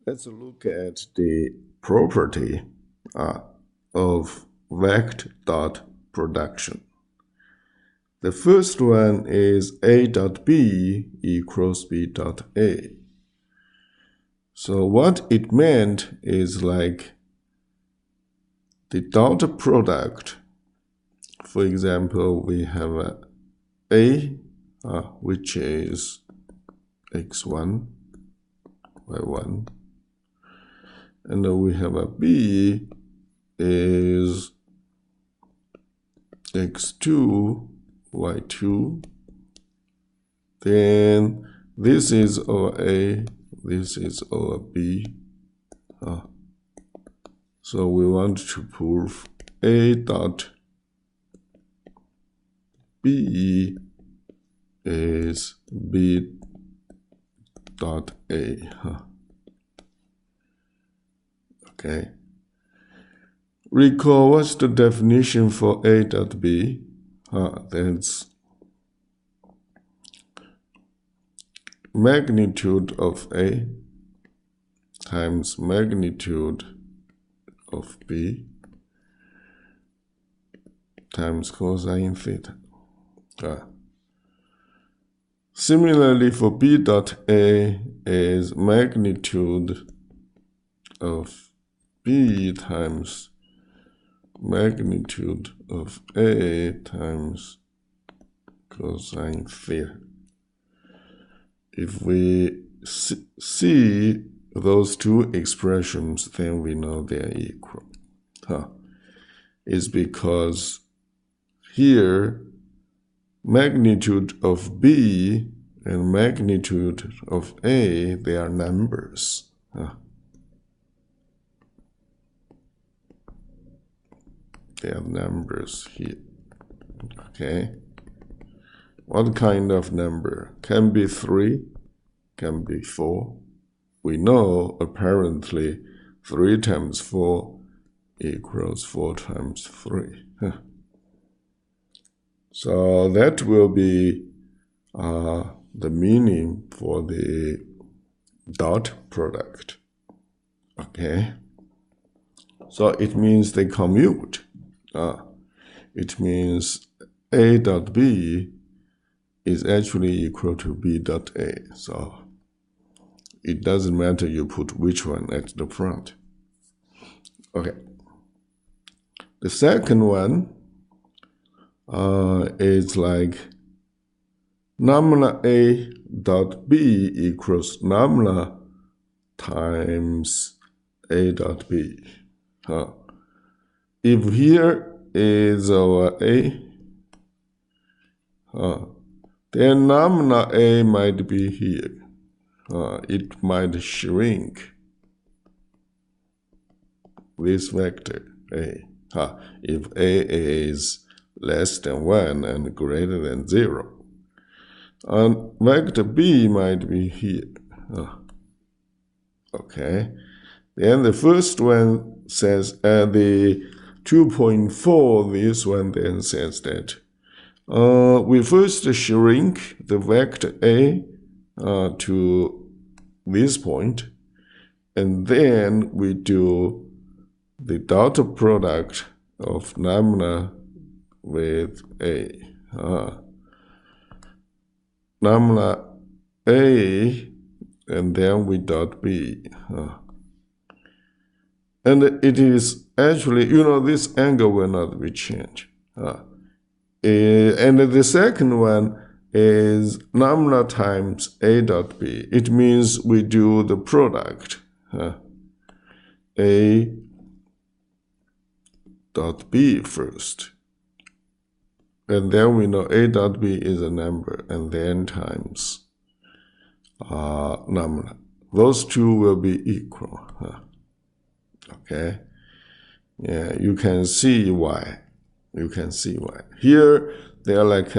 Let's look at the property of vector dot production. The first one is A dot B equals B dot A. So what it meant is like the dot product. For example, we have A, which is x1, y1. And then we have a B is x2, y2. Then this is our A, this is our B. So we want to prove A dot B is B dot A. Okay. Recall what's the definition for A dot B? That's magnitude of A times magnitude of B times cosine theta. Similarly, for B dot A is magnitude of B times magnitude of A times cosine theta. If we see those two expressions, then we know they are equal. It's because here magnitude of B and magnitude of A, they are numbers. They are numbers here. Okay. What kind of number? Can be 3, can be 4. We know apparently 3 times 4 equals 4 times 3. So that will be the meaning for the dot product. Okay. So it means they commute. It means A dot B is actually equal to B dot A. So it doesn't matter you put which one at the front. Okay. The second one is like lambda A dot B equals lambda times A dot B. If here is our A, then lambda A might be here. It might shrink this vector A. If A is less than 1 and greater than 0. And vector B might be here. Okay. Then the first one says the 2.4, this one then says that we first shrink the vector A to this point, and then we do the dot product of lambda with A. Lambda A, and then we dot B. And it is actually, this angle will not be changed. And the second one is lambda times A dot B. It means we do the product. A dot B first. And then we know A dot B is a number, and then times lambda. Those two will be equal. Okay. Yeah, you can see why. You can see why. Here, there are like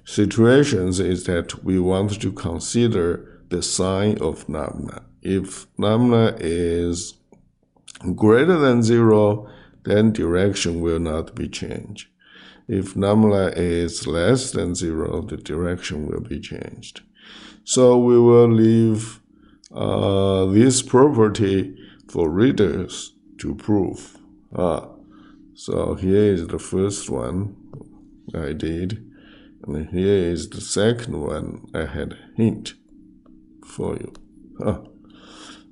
situations is that we want to consider the sign of lambda. If lambda is greater than 0, then direction will not be changed. If lambda is less than 0, the direction will be changed. So we will leave this property for readers to prove. So here is the first one I did, and here is the second one I had a hint for you.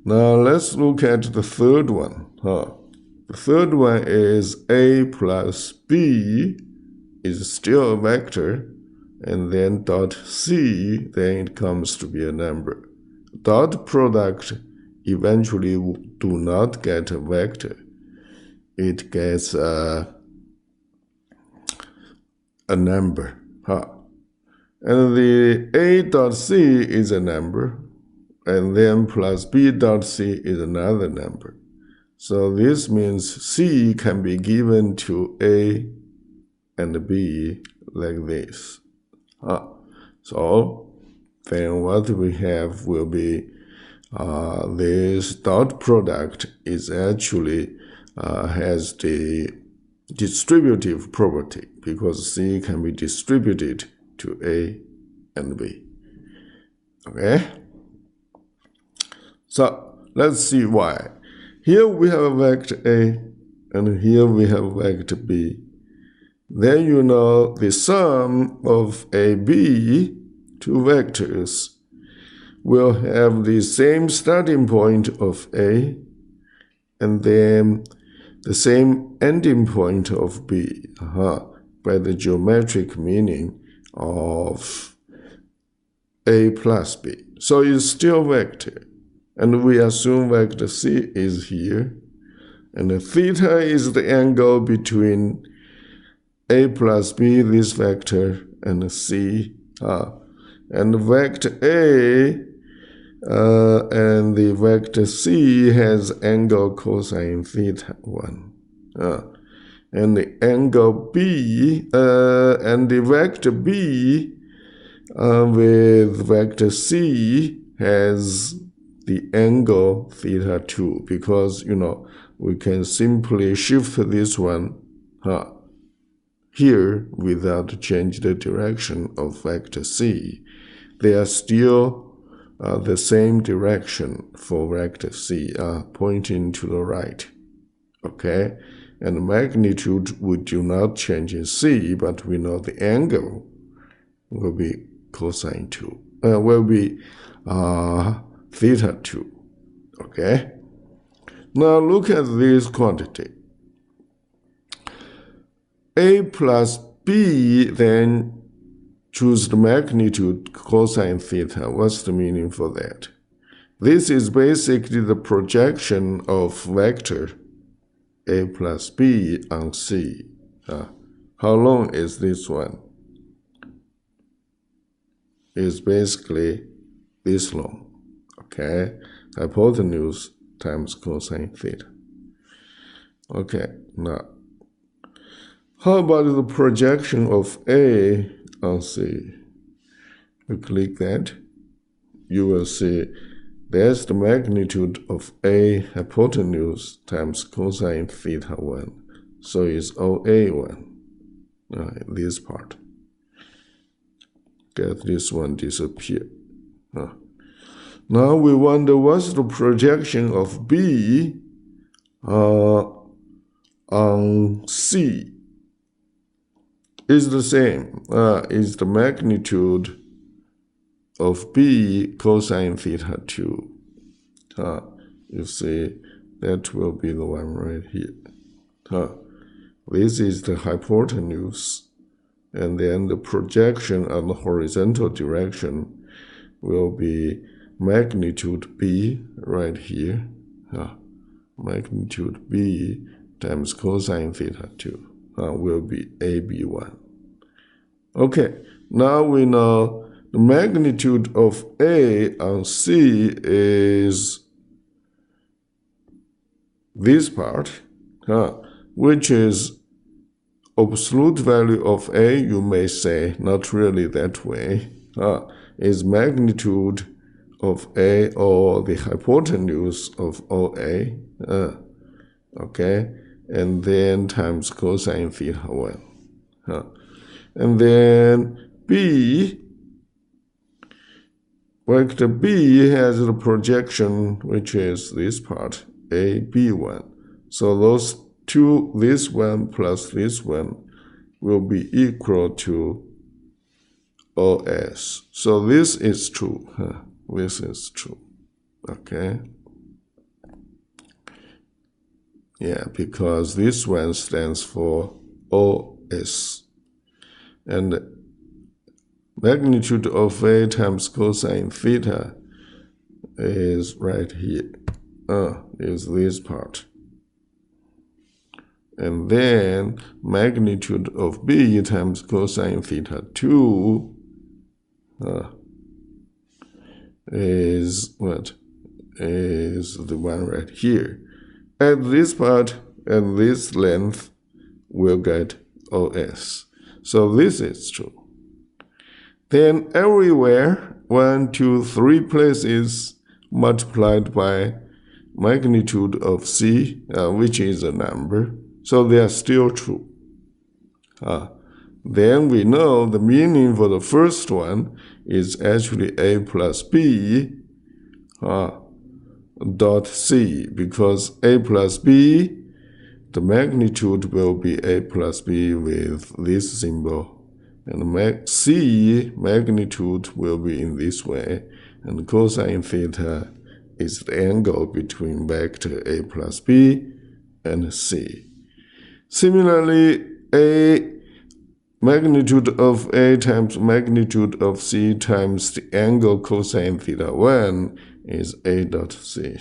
Now let's look at the third one. The third one is a plus b is still a vector, and then dot c, then it comes to be a number. Dot product eventually do not get a vector. It gets a number. And the a dot c is a number, and then plus b dot c is another number. So this means c can be given to a and b like this. So then what we have will be this dot product is actually has the distributive property because c can be distributed to a and b. Okay? So let's see why. Here we have a vector a, and here we have a vector b. Then you know the sum of a, b, two vectors, will have the same starting point of a, and then the same ending point of b, by the geometric meaning of a plus b. So it's still vector. And we assume vector c is here. And the theta is the angle between a plus b, this vector, and c. And the vector a and the vector c has angle cosine theta 1. And the angle b, and the vector b with vector c has the angle theta 2, because, you know, we can simply shift this one here without changing the direction of vector c. They are still the same direction for vector c, pointing to the right. Okay? And magnitude we do not change in c, but we know the angle will be cosine 2, will be theta 2. Okay? Now look at this quantity. A plus b, then choose the magnitude cosine theta. What's the meaning for that? This is basically the projection of vector a plus b on c. How long is this one? It's basically this long. Okay, hypotenuse times cosine theta. Okay, now, how about the projection of A on C? You click that, you will see that's the magnitude of A hypotenuse times cosine theta 1. So it's OA1, this part. Get this one disappear. Now we wonder what's the projection of B on C. Is the same, is the magnitude of B cosine theta 2. You see, that will be the one right here. This is the hypotenuse, and then the projection on the horizontal direction will be magnitude B right here. Magnitude B times cosine theta 2 will be AB1. Okay, now we know the magnitude of A on C is this part, which is absolute value of A, you may say, not really that way, is magnitude of A, or the hypotenuse of OA, okay, and then times cosine theta 1. And then B vector B has the projection, which is this part, A, B1. So those two, this one plus this one, will be equal to OS. So this is true. This is true. Okay. Yeah, because this one stands for OS. And magnitude of A times cosine theta is right here. Is this part. And then magnitude of B times cosine theta 2 is what? Is the one right here. And this part and this length will get OS. So this is true. Then everywhere, 1, 2, 3 places multiplied by magnitude of C, which is a number. So they are still true. Then we know the meaning for the first one is actually A plus B dot C, because A plus B, the magnitude will be A plus B with this symbol. And C magnitude will be in this way. And cosine theta is the angle between vector A plus B and C. Similarly, A magnitude of A times magnitude of C times the angle cosine theta 1 is A dot C.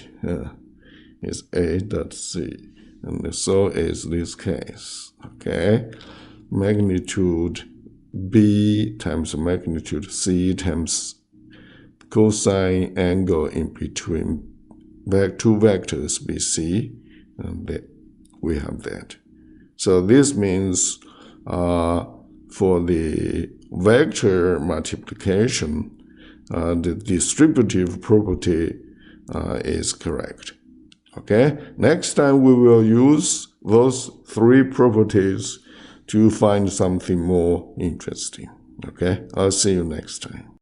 Is A dot C. And so is this case. Okay? Magnitude B times magnitude C times cosine angle in between two vectors BC. And we have that. So this means for the vector multiplication, the distributive property is correct. Okay? Next time we will use those three properties to find something more interesting. Okay? I'll see you next time.